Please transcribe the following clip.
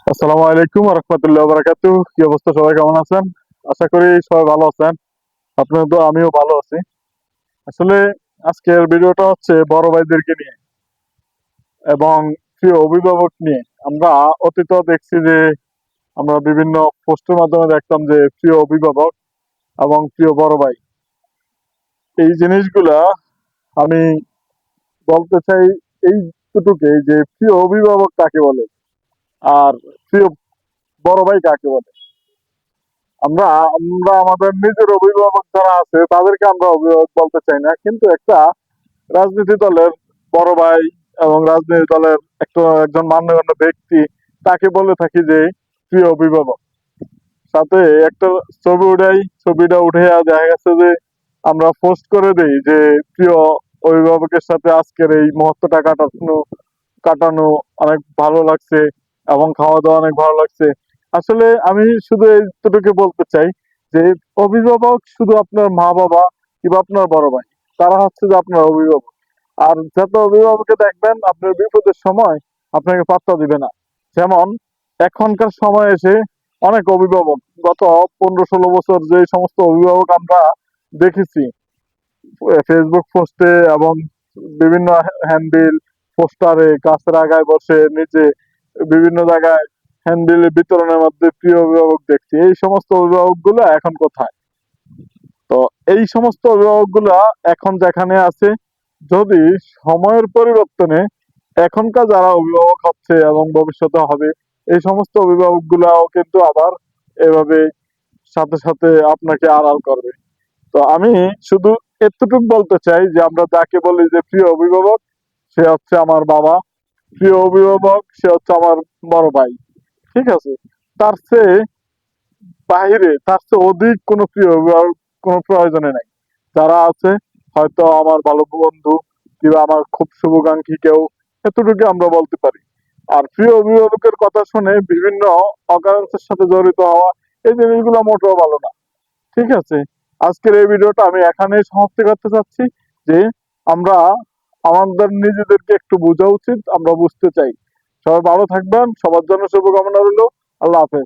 আসসালামু আলাইকুম ওয়া রাহমাতুল্লাহি ওয়া বারাকাতুহু। কি অবস্থা, সবাই কেমন আছেন? আশা করি সবাই ভালো আছেন। আপনার তো আমিও ভালো আছি। আসলে আজকের ভিডিওটা হচ্ছে বড় ভাইদেরকে নিয়ে এবং প্রিয় অভিভাবক নিয়ে। আমরা অতীতেও দেখছি যে আমরা বিভিন্ন পোস্টের মাধ্যমে দেখতাম যে প্রিয় অভিভাবক এবং প্রিয় বড় ভাই, এই জিনিসগুলা আমি বলতে চাই এইটুকুই যে প্রিয় অভিভাবক কাকে বলে আর প্রিয় বড় ভাই কাকে বলে। আমরা আমরা আমাদের নিজের অভিভাবক যারা আছে তাদেরকে আমরা অভিভাবক বলতে চাই না, কিন্তু একটা রাজনীতি দলের বড় ভাই এবং রাজনীতি দলের একজন মান্যগণ্য ব্যক্তি, তাকে বলে থাকি যে প্রিয় অভিভাবক। সাথে একটা ছবি উঠাই, ছবিটা উঠে দেখা গেছে যে আমরা পোস্ট করে দেই যে প্রিয় অভিভাবকের সাথে আজকের এই মুহূর্তটা কাটানো কাটানো অনেক ভালো লাগছে এবং খাওয়া দাওয়া অনেক ভালো লাগছে। আসলে আমি শুধু এইটুকু বলতে চাই যে অভিভাবক শুধু আপনার মা বাবা কিংবা আপনার বড় ভাই, তারা হচ্ছে যে আপনার অভিভাবক। আর যত অভিভাবককে দেখবেন আপনার বিপদের সময় আপনাকে পাত্তা দিবে না। যেমন এখনকার সময় এসে অনেক অভিভাবক, গত 15-16 বছর যে সমস্ত অভিভাবক আমরা দেখেছি ফেসবুক পোস্টে এবং বিভিন্ন হ্যান্ডবিল পোস্টারে গাছের আগায় বসে নিচে বিভিন্ন জায়গায় হ্যান্ডবিল বিতরণের মধ্যে প্রিয় অভিভাবক দেখছি, এই সমস্ত অভিভাবক গুলো এখন কোথায়? তো এই সমস্ত অভিভাবক গুলা এখন যেখানে আছে, যদি সময়ের পরিবর্তনে এখনকার যারা অভিভাবক হচ্ছে এবং ভবিষ্যতে হবে, এই সমস্ত অভিভাবক গুলাও কিন্তু আবার এভাবে সাথে সাথে আপনাকে আড়াল করবে। তো আমি শুধু এতটুকু বলতে চাই যে আমরা যাকে বলি যে প্রিয় অভিভাবক, সে হচ্ছে আমার বাবা। প্রিয় অভিভাবক সে হচ্ছে আমার বড় ভাই। ঠিক আছে? তার চেয়ে বাহিরে, তার চেয়ে অধিক কোনো প্রিয় অভিভাবক কোনো প্রয়োজনে নাই। যারা আছে হয়তো আমার ভালো বন্ধু কিংবা আমার খুব শুভাকাঙ্ক্ষী কেউ, এতটুকু আমরা বলতে পারি। আর প্রিয় অভিভাবকের কথা শুনে বিভিন্ন অকারেন্সের সাথে জড়িত হওয়া, এই জিনিসগুলো মোটেও ভালো না। ঠিক আছে, আজকের এই ভিডিওটা আমি এখানেই সমাপ্তি করতে চাচ্ছি যে আমরা আমাদের নিজেদেরকে একটু বোঝা উচিত, আমরা বুঝতে চাই। সবাই ভালো থাকবেন, সবার জন্য শুভকামনা রইল। আল্লাহ হাফেজ।